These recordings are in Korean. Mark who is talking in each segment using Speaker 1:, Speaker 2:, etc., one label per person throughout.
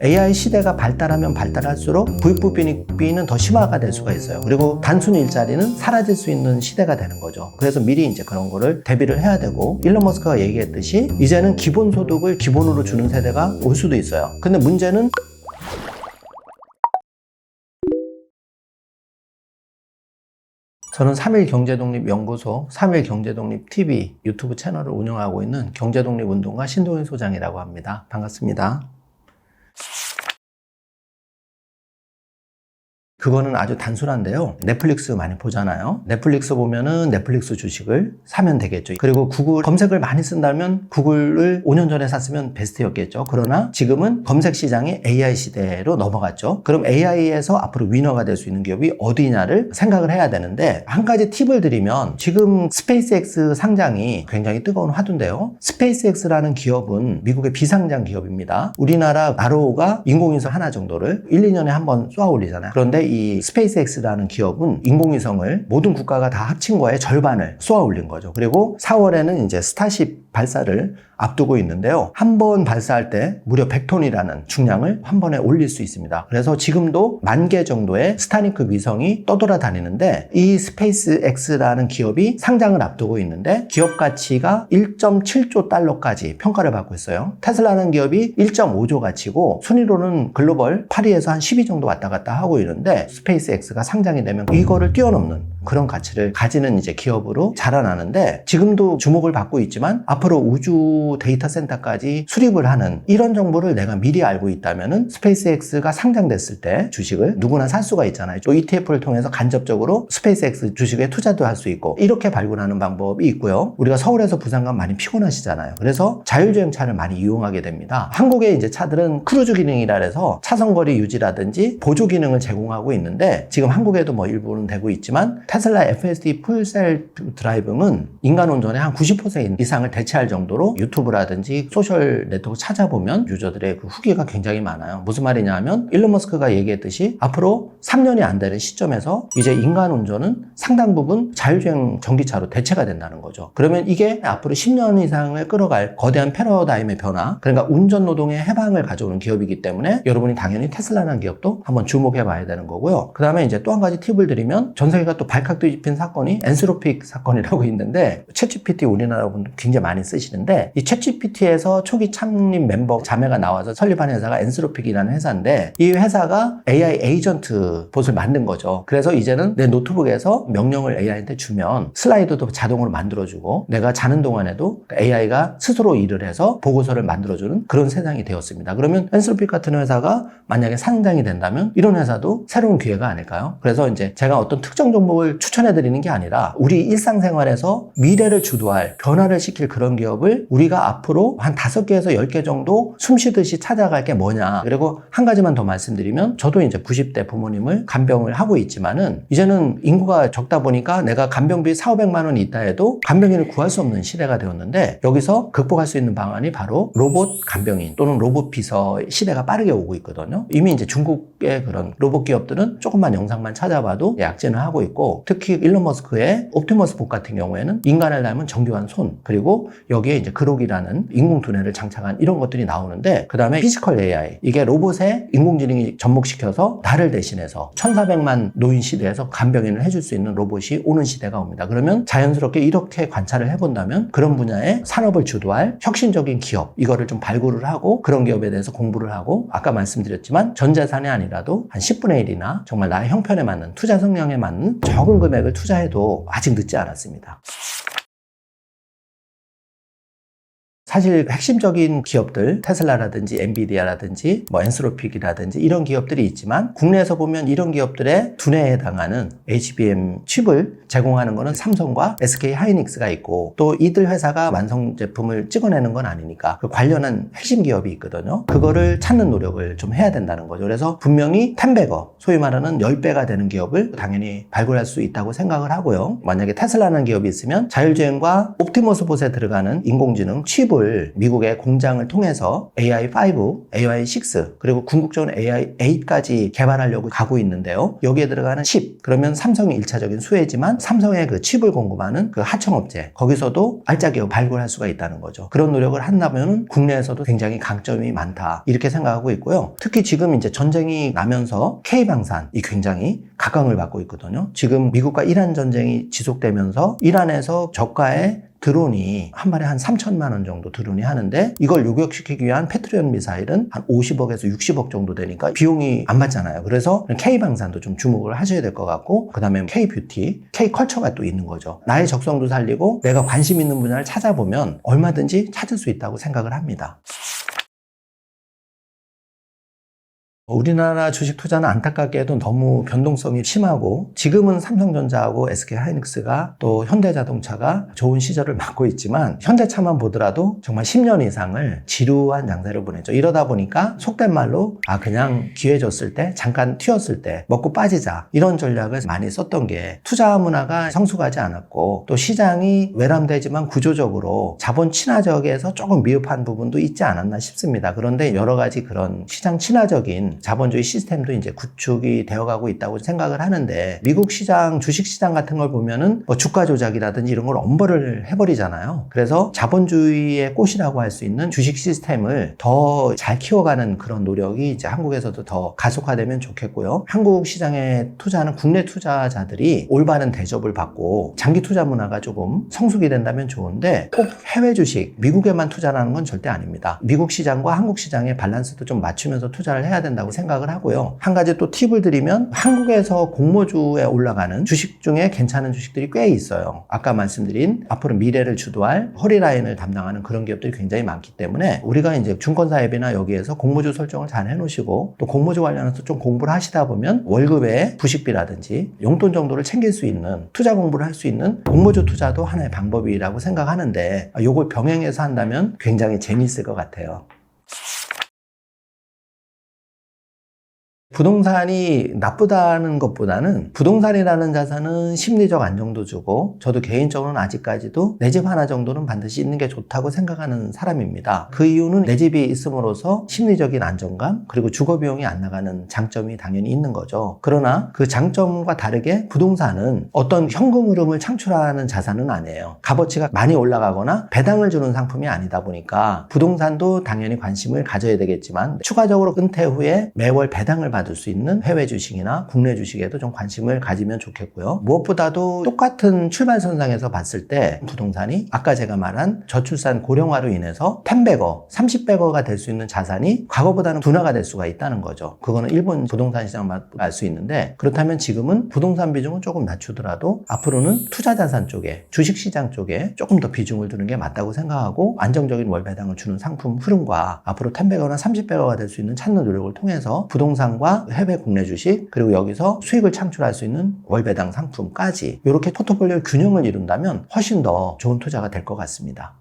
Speaker 1: AI 시대가 발달하면 발달할수록 부익부빈익비는 더 심화가 될 수가 있어요. 그리고 단순 일자리는 사라질 수 있는 시대가 되는 거죠. 그래서 미리 이제 그런 거를 대비를 해야 되고, 일론 머스크가 얘기했듯이 이제는 기본소득을 기본으로 주는 세대가 올 수도 있어요. 근데 문제는 저는 3.1경제독립연구소, 3.1경제독립TV 유튜브 채널을 운영하고 있는 경제독립운동가 신동일 소장이라고 합니다. 반갑습니다. 그거는 아주 단순한데요. 넷플릭스 많이 보잖아요. 넷플릭스 보면은 넷플릭스 주식을 사면 되겠죠. 그리고 구글 검색을 많이 쓴다면 구글을 5년 전에 샀으면 베스트였겠죠. 그러나 지금은 검색 시장이 AI 시대로 넘어갔죠. 그럼 AI에서 앞으로 위너가 될 수 있는 기업이 어디냐를 생각을 해야 되는데, 한 가지 팁을 드리면, 지금 스페이스X 상장이 굉장히 뜨거운 화두인데요. 스페이스X라는 기업은 미국의 비상장 기업입니다. 우리나라 나로호가 인공위성 하나 정도를 1, 2년에 한 번 쏘아 올리잖아요. 그런데 이 스페이스X라는 기업은 인공위성을 모든 국가가 다 합친 거의 절반을 쏘아 올린 거죠. 그리고 4월에는 이제 스타쉽 발사를 앞두고 있는데요. 한 번 발사할 때 무려 100톤이라는 중량을 한 번에 올릴 수 있습니다. 그래서 지금도 10,000개 정도의 스타링크 위성이 떠돌아다니는데, 이 스페이스X라는 기업이 상장을 앞두고 있는데 기업 가치가 1.7조 달러까지 평가를 받고 있어요. 테슬라라는 기업이 1.5조 가치고 순위로는 글로벌 8위에서 한 10위 정도 왔다 갔다 하고 있는데, 스페이스X가 상장이 되면 이거를 뛰어넘는 그런 가치를 가지는 이제 기업으로 자라나는데, 지금도 주목을 받고 있지만 앞으로 우주 데이터 센터까지 수립을 하는 이런 정보를 내가 미리 알고 있다면은 스페이스X가 상장됐을 때 주식을 누구나 살 수가 있잖아요. 또 ETF를 통해서 간접적으로 스페이스X 주식에 투자도 할 수 있고, 이렇게 발굴하는 방법이 있고요. 우리가 서울에서 부산 가면 많이 피곤하시잖아요. 그래서 자율주행차를 많이 이용하게 됩니다. 한국의 이제 차들은 크루즈 기능이라 해서 차선거리 유지라든지 보조 기능을 제공하고 있는데, 지금 한국에도 뭐 일부는 되고 있지만 테슬라 FSD 풀셀 드라이빙은 인간 운전의 한 90% 이상을 대체할 정도로 유튜브라든지 소셜 네트워크 찾아보면 유저들의 그 후기가 굉장히 많아요. 무슨 말이냐 하면, 일론 머스크가 얘기했듯이 앞으로 3년이 안 되는 시점에서 이제 인간 운전은 상당 부분 자율주행 전기차로 대체가 된다는 거죠. 그러면 이게 앞으로 10년 이상을 끌어갈 거대한 패러다임의 변화, 그러니까 운전 노동의 해방을 가져오는 기업이기 때문에 여러분이 당연히 테슬라라는 기업도 한번 주목해 봐야 되는 거고요. 그 다음에 이제 또 한 가지 팁을 드리면, 전 세계가 또 발칵 뒤집힌 사건이 엔스로픽 사건이라고 있는데, 챗GPT 우리나라 분들 굉장히 많이 쓰시는데, 이 챗GPT에서 초기 창립 멤버 자매가 나와서 설립한 회사가 엔스로픽이라는 회사인데, 이 회사가 AI 에이전트 봇을 만든 거죠. 그래서 이제는 내 노트북에서 명령을 AI한테 주면 슬라이드도 자동으로 만들어주고, 내가 자는 동안에도 AI가 스스로 일을 해서 보고서를 만들어주는 그런 세상이 되었습니다. 그러면 엔스로픽 같은 회사가 만약에 상장이 된다면 이런 회사도 새로운 기회가 아닐까요? 그래서 이제 제가 어떤 특정 종목을 추천해드리는 게 아니라, 우리 일상생활에서 미래를 주도할, 변화를 시킬 그런 기업을 우리가 앞으로 한 5개에서 10개 정도 숨쉬듯이 찾아갈 게 뭐냐. 그리고 한 가지만 더 말씀드리면, 저도 이제 90대 부모님을 간병을 하고 있지만은, 이제는 인구가 적다 보니까 내가 간병비 4,500만 원이 있다 해도 간병인을 구할 수 없는 시대가 되었는데, 여기서 극복할 수 있는 방안이 바로 로봇 간병인 또는 로봇 비서 시대가 빠르게 오고 있거든요. 이미 이제 중국의 그런 로봇 기업들은 조금만 영상만 찾아봐도 약진을 하고 있고, 특히 일론 머스크의 옵티머스 봇 같은 경우에는 인간을 닮은 정교한 손, 그리고 여기에 이제 그록이라는 인공 두뇌를 장착한 이런 것들이 나오는데, 그 다음에 피지컬 AI, 이게 로봇에 인공지능이 접목시켜서 나를 대신해서 1,400만 노인 시대에서 간병인을 해줄 수 있는 로봇이 오는 시대가 옵니다. 그러면 자연스럽게 이렇게 관찰을 해본다면, 그런 분야의 산업을 주도할 혁신적인 기업, 이거를 좀 발굴을 하고 그런 기업에 대해서 공부를 하고, 아까 말씀드렸지만 전 재산이 아니라도 한 10분의 1이나 정말 나의 형편에 맞는, 투자 성향에 맞는 적은 금액을 투자해도 아직 늦지 않았습니다. 사실 핵심적인 기업들, 테슬라라든지 엔비디아라든지 뭐 엔스로픽이라든지 이런 기업들이 있지만, 국내에서 보면 이런 기업들의 두뇌에 해당하는 HBM 칩을 제공하는 거는 삼성과 SK 하이닉스가 있고, 또 이들 회사가 완성 제품을 찍어내는 건 아니니까 그 관련한 핵심 기업이 있거든요. 그거를 찾는 노력을 좀 해야 된다는 거죠. 그래서 분명히 10배거, 소위 말하는 10배가 되는 기업을 당연히 발굴할 수 있다고 생각을 하고요. 만약에 테슬라라는 기업이 있으면 자율주행과 옵티머스 봇에 들어가는 인공지능 칩을 칩을 미국의 공장을 통해서 AI5, AI6 그리고 궁극적으로 AI8까지 개발하려고 가고 있는데요. 여기에 들어가는 칩, 그러면 삼성이 1차적인 수혜지만 삼성의 그 칩을 공급하는 그 하청업체, 거기서도 알짜게 발굴할 수가 있다는 거죠. 그런 노력을 한다면 국내에서도 굉장히 강점이 많다, 이렇게 생각하고 있고요. 특히 지금 이제 전쟁이 나면서 K방산이 굉장히 각광을 받고 있거든요. 지금 미국과 이란 전쟁이 지속되면서 이란에서 저가의 드론이 한 발에 한 3천만 원 정도 드론이 하는데, 이걸 요격시키기 위한 패트리엇 미사일은 한 50억에서 60억 정도 되니까 비용이 안 맞잖아요. 그래서 K방산도 좀 주목을 하셔야 될 것 같고, 그 다음에 K뷰티, K컬처가 또 있는 거죠. 나의 적성도 살리고 내가 관심 있는 분야를 찾아보면 얼마든지 찾을 수 있다고 생각을 합니다. 우리나라 주식 투자는 안타깝게도 너무 변동성이 심하고, 지금은 삼성전자하고 SK하이닉스가 또 현대자동차가 좋은 시절을 맞고 있지만, 현대차만 보더라도 정말 10년 이상을 지루한 장세를 보냈죠. 이러다 보니까 속된 말로 그냥 기회 줬을 때, 잠깐 튀었을 때 먹고 빠지자, 이런 전략을 많이 썼던 게 투자 문화가 성숙하지 않았고, 또 시장이 외람되지만 구조적으로 자본 친화적에서 조금 미흡한 부분도 있지 않았나 싶습니다. 그런데 여러 가지 그런 시장 친화적인 자본주의 시스템도 이제 구축이 되어가고 있다고 생각을 하는데, 미국 시장, 주식 시장 같은 걸 보면은 뭐 주가 조작이라든지 이런 걸 엄벌을 해버리잖아요. 그래서 자본주의의 꽃이라고 할 수 있는 주식 시스템을 더 잘 키워가는 그런 노력이 이제 한국에서도 더 가속화되면 좋겠고요. 한국 시장에 투자하는 국내 투자자들이 올바른 대접을 받고 장기 투자 문화가 조금 성숙이 된다면 좋은데, 꼭 해외 주식, 미국에만 투자하는 건 절대 아닙니다. 미국 시장과 한국 시장의 밸런스도 좀 맞추면서 투자를 해야 된다고 생각을 하고요. 한 가지 또 팁을 드리면, 한국에서 공모주에 올라가는 주식 중에 괜찮은 주식들이 꽤 있어요. 아까 말씀드린 앞으로 미래를 주도할 허리라인을 담당하는 그런 기업들이 굉장히 많기 때문에, 우리가 이제 증권사 앱이나 여기에서 공모주 설정을 잘 해놓으시고, 또 공모주 관련해서 좀 공부를 하시다 보면 월급에 부식비라든지 용돈 정도를 챙길 수 있는, 투자 공부를 할 수 있는 공모주 투자도 하나의 방법이라고 생각하는데, 요걸 병행해서 한다면 굉장히 재미있을 것 같아요. 부동산이 나쁘다는 것보다는, 부동산이라는 자산은 심리적 안정도 주고, 저도 개인적으로는 아직까지도 내 집 하나 정도는 반드시 있는 게 좋다고 생각하는 사람입니다. 그 이유는 내 집이 있음으로써 심리적인 안정감, 그리고 주거비용이 안 나가는 장점이 당연히 있는 거죠. 그러나 그 장점과 다르게 부동산은 어떤 현금 흐름을 창출하는 자산은 아니에요. 값어치가 많이 올라가거나 배당을 주는 상품이 아니다 보니까, 부동산도 당연히 관심을 가져야 되겠지만, 추가적으로 은퇴 후에 매월 배당을 받을 수 있는 해외 주식이나 국내 주식에도 좀 관심을 가지면 좋겠고요. 무엇보다도 똑같은 출발선상에서 봤을 때 부동산이 아까 제가 말한 저출산 고령화로 인해서 10배거, 30배거가 될 수 있는 자산이 과거보다는 둔화가 될 수가 있다는 거죠. 그거는 일본 부동산 시장만 알 수 있는데, 그렇다면 지금은 부동산 비중은 조금 낮추더라도 앞으로는 투자 자산 쪽에, 주식 시장 쪽에 조금 더 비중을 두는 게 맞다고 생각하고, 안정적인 월 배당을 주는 상품 흐름과 앞으로 10배거나 30배거가 될 수 있는 찾는 노력을 통해서 부동산과 해외 국내 주식, 그리고 여기서 수익을 창출할 수 있는 월배당 상품까지, 이렇게 포트폴리오 균형을 이룬다면 훨씬 더 좋은 투자가 될 것 같습니다.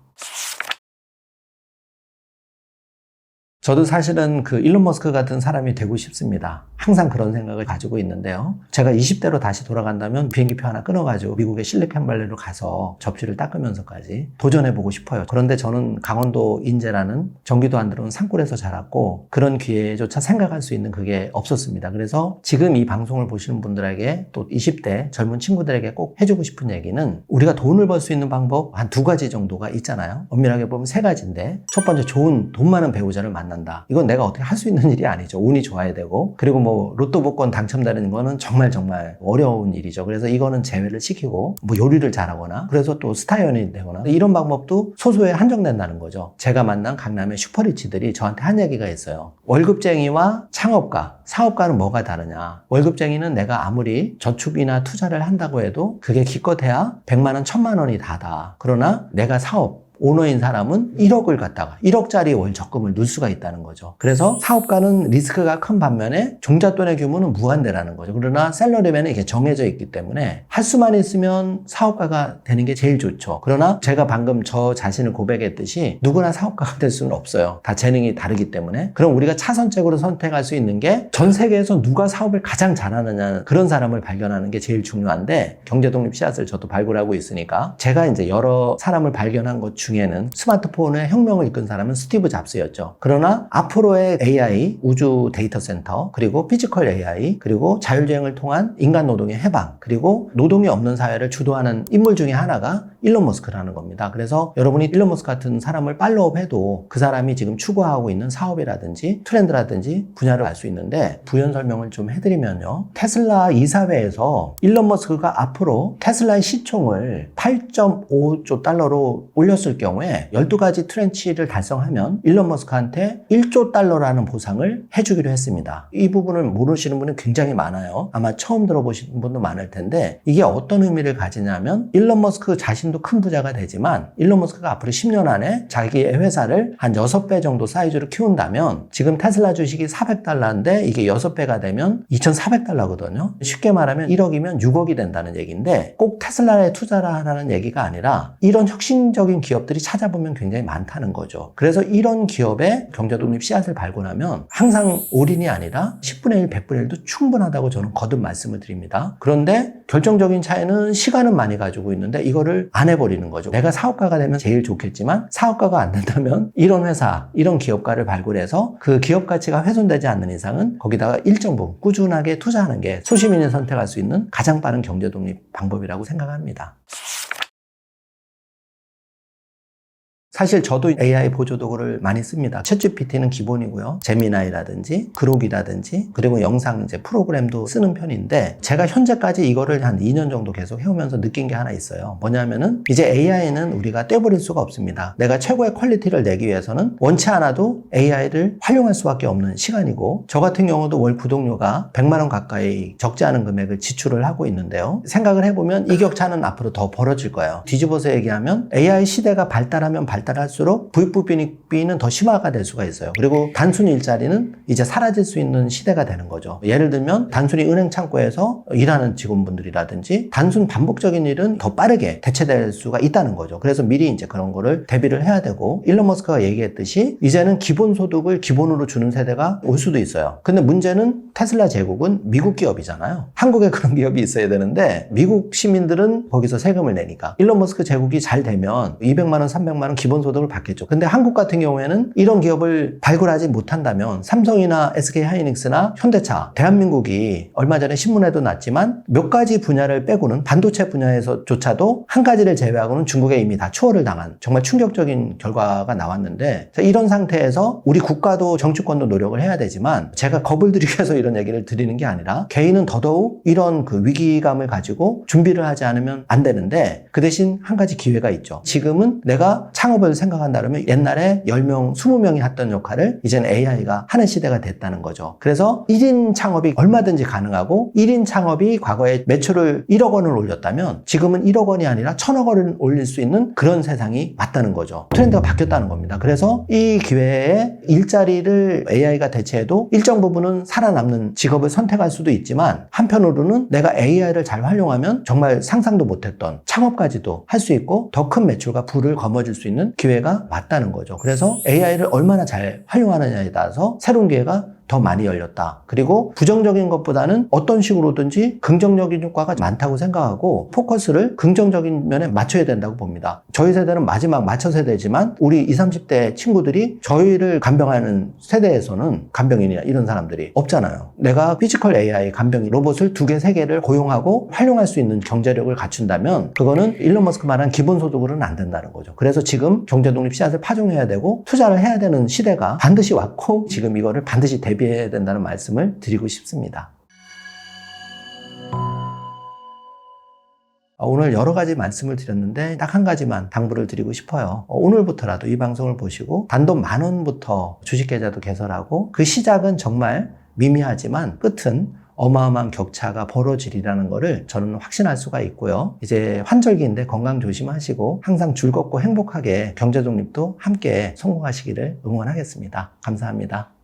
Speaker 1: 저도 사실은 그 일론 머스크 같은 사람이 되고 싶습니다. 항상 그런 생각을 가지고 있는데요. 제가 20대로 다시 돌아간다면 비행기표 하나 끊어가지고 미국의 실리콘밸리로 가서 접시를 닦으면서까지 도전해보고 싶어요. 그런데 저는 강원도 인제라는 전기도 안 들어온 산골에서 자랐고, 그런 기회조차 생각할 수 있는 그게 없었습니다. 그래서 지금 이 방송을 보시는 분들에게, 또 20대 젊은 친구들에게 꼭 해주고 싶은 얘기는, 우리가 돈을 벌 수 있는 방법 한 2가지 정도가 있잖아요. 엄밀하게 보면 3가지인데, 첫 번째, 좋은 돈 많은 배우자를 만난다. 이건 내가 어떻게 할 수 있는 일이 아니죠. 운이 좋아야 되고, 그리고 뭐 로또 복권 당첨되는 거는 정말 어려운 일이죠. 그래서 이거는 제외를 시키고, 뭐 요리를 잘하거나, 그래서 또 스타 연예인이 되거나, 이런 방법도 소소에 한정된다는 거죠. 제가 만난 강남의 슈퍼리치들이 저한테 한 얘기가 있어요. 월급쟁이와 창업가, 사업가는 뭐가 다르냐. 월급쟁이는 내가 아무리 저축이나 투자를 한다고 해도 그게 기껏해야 100만 원, 1000만 원이 다다. 그러나 내가 사업, 오너인 사람은 1억을 갖다가 1억짜리 월 적금을 넣을 수가 있다는 거죠. 그래서 사업가는 리스크가 큰 반면에 종잣돈의 규모는 무한대라는 거죠. 그러나 샐러리맨은 이게 정해져 있기 때문에 할 수만 있으면 사업가가 되는 게 제일 좋죠. 그러나 제가 방금 저 자신을 고백했듯이 누구나 사업가가 될 수는 없어요. 다 재능이 다르기 때문에. 그럼 우리가 차선책으로 선택할 수 있는 게, 전 세계에서 누가 사업을 가장 잘하느냐, 그런 사람을 발견하는 게 제일 중요한데, 경제독립 씨앗을 저도 발굴하고 있으니까 제가 이제 여러 사람을 발견한 것 중에는 스마트폰의 혁명을 이끈 사람은 스티브 잡스였죠. 그러나 앞으로의 AI, 우주 데이터 센터, 그리고 피지컬 AI, 그리고 자율주행을 통한 인간 노동의 해방, 그리고 노동이 없는 사회를 주도하는 인물 중에 하나가 일론 머스크라는 겁니다. 그래서 여러분이 일론 머스크 같은 사람을 팔로우해도 그 사람이 지금 추구하고 있는 사업이라든지 트렌드라든지 분야를 알 수 있는데, 부연 설명을 좀 해드리면요. 테슬라 이사회에서 일론 머스크가 앞으로 테슬라의 시총을 8.5조 달러로 올렸을 경우에 12가지 트렌치를 달성하면 일론 머스크한테 1조 달러라는 보상을 해주기로 했습니다. 이 부분을 모르시는 분이 굉장히 많아요. 아마 처음 들어보신 분도 많을 텐데, 이게 어떤 의미를 가지냐면 일론 머스크 자신도 큰 부자가 되지만 일론 머스크가 앞으로 10년 안에 자기의 회사를 한 6배 정도 사이즈로 키운다면, 지금 테슬라 주식이 400달러인데 이게 6배가 되면 2,400달러거든요. 쉽게 말하면 1억이면 6억이 된다는 얘기인데, 꼭 테슬라에 투자를 하라는 얘기가 아니라 이런 혁신적인 기업들이 찾아보면 굉장히 많다는 거죠. 그래서 이런 기업의 경제독립 씨앗을 발굴하면 항상 올인이 아니라 10분의 1, 100분의 1도 충분하다고 저는 거듭 말씀을 드립니다. 그런데 결정적인 차이는 시간은 많이 가지고 있는데 이거를 안 해버리는 거죠. 내가 사업가가 되면 제일 좋겠지만 사업가가 안 된다면 이런 회사, 이런 기업가를 발굴해서 그 기업 가치가 훼손되지 않는 이상은 거기다가 일정 부분 꾸준하게 투자하는 게 소시민이 선택할 수 있는 가장 빠른 경제독립 방법이라고 생각합니다. 사실 저도 AI 보조 도구를 많이 씁니다. 챗GPT는 기본이고요. 제미나이라든지 그록이라든지 그리고 영상 이제 프로그램도 쓰는 편인데, 제가 현재까지 이거를 한 2년 정도 계속 해오면서 느낀 게 하나 있어요. 뭐냐면은 이제 AI는 우리가 떼버릴 수가 없습니다. 내가 최고의 퀄리티를 내기 위해서는 원치 않아도 AI를 활용할 수밖에 없는 시간이고, 저 같은 경우도 월 구독료가 100만 원 가까이 적지 않은 금액을 지출을 하고 있는데요. 생각을 해보면 이 격차는 앞으로 더 벌어질 거예요. 뒤집어서 얘기하면 AI 시대가 발달하면 발달할수록 부익부빈은 더 심화가 될 수가 있어요. 그리고 단순 일자리는 이제 사라질 수 있는 시대가 되는 거죠. 예를 들면 단순히 은행 창구에서 일하는 직원분들이라든지 단순 반복적인 일은 더 빠르게 대체될 수가 있다는 거죠. 그래서 미리 이제 그런 거를 대비를 해야 되고, 일론 머스크가 얘기했듯이 이제는 기본소득을 기본으로 주는 세대가 올 수도 있어요. 근데 문제는 테슬라 제국은 미국 기업이잖아요. 한국에 그런 기업이 있어야 되는데 미국 시민들은 거기서 세금을 내니까 일론 머스크 제국이 잘 되면 200만 원, 300만 원 기본소득을 받겠죠. 근데 한국 같은 경우에는 이런 기업을 발굴하지 못한다면 삼성이나 SK하이닉스나 현대차, 대한민국이 얼마 전에 신문에도 났지만 몇 가지 분야를 빼고는, 반도체 분야에서조차도 한 가지를 제외하고는 중국에 이미 다 추월을 당한 정말 충격적인 결과가 나왔는데, 이런 상태에서 우리 국가도 정치권도 노력을 해야 되지만, 제가 겁을 들이기 위해서 이런 얘기를 드리는 게 아니라 개인은 더더욱 이런 그 위기감을 가지고 준비를 하지 않으면 안 되는데, 그 대신 한 가지 기회가 있죠. 지금은 내가 창업을 생각한다면 옛날에 10명, 20명이 했던 역할을 이제는 AI가 하는 시대가 됐다는 거죠. 그래서 1인 창업이 얼마든지 가능하고, 1인 창업이 과거에 매출을 1억 원을 올렸다면 지금은 1억 원이 아니라 1000억 원을 올릴 수 있는 그런 세상이 맞다는 거죠. 트렌드가 바뀌었다는 겁니다. 그래서 이 기회에 일자리를 AI가 대체해도 일정 부분은 살아남는 직업을 선택할 수도 있지만, 한편으로는 내가 AI를 잘 활용하면 정말 상상도 못했던 창업까지도 할 수 있고 더 큰 매출과 부를 거머쥘 수 있는 기회가 맞다는 거죠. 그래서 AI를 얼마나 잘 활용하느냐에 따라서 새로운 기회가 더 많이 열렸다. 그리고 부정적인 것보다는 어떤 식으로든지 긍정적인 효과가 많다고 생각하고 포커스를 긍정적인 면에 맞춰야 된다고 봅니다. 저희 세대는 마지막 마처 세대지만 우리 20, 30대 친구들이 저희를 간병하는 세대에서는 간병인이나 이런 사람들이 없잖아요. 내가 피지컬 AI 간병인 로봇을 2개, 3개를 고용하고 활용할 수 있는 경제력을 갖춘다면 그거는 일론 머스크 말한 기본소득으로는 안 된다는 거죠. 그래서 지금 경제독립 씨앗을 파종해야 되고 투자를 해야 되는 시대가 반드시 왔고, 지금 이거를 반드시 대비해야 된다는 말씀을 드리고 싶습니다. 오늘 여러 가지 말씀을 드렸는데 딱 한 가지만 당부를 드리고 싶어요. 오늘부터라도 이 방송을 보시고 단돈 10,000원부터 주식계좌도 개설하고, 그 시작은 정말 미미하지만 끝은 어마어마한 격차가 벌어지리라는 거를 저는 확신할 수가 있고요. 이제 환절기인데 건강 조심하시고 항상 즐겁고 행복하게 경제독립도 함께 성공하시기를 응원하겠습니다. 감사합니다.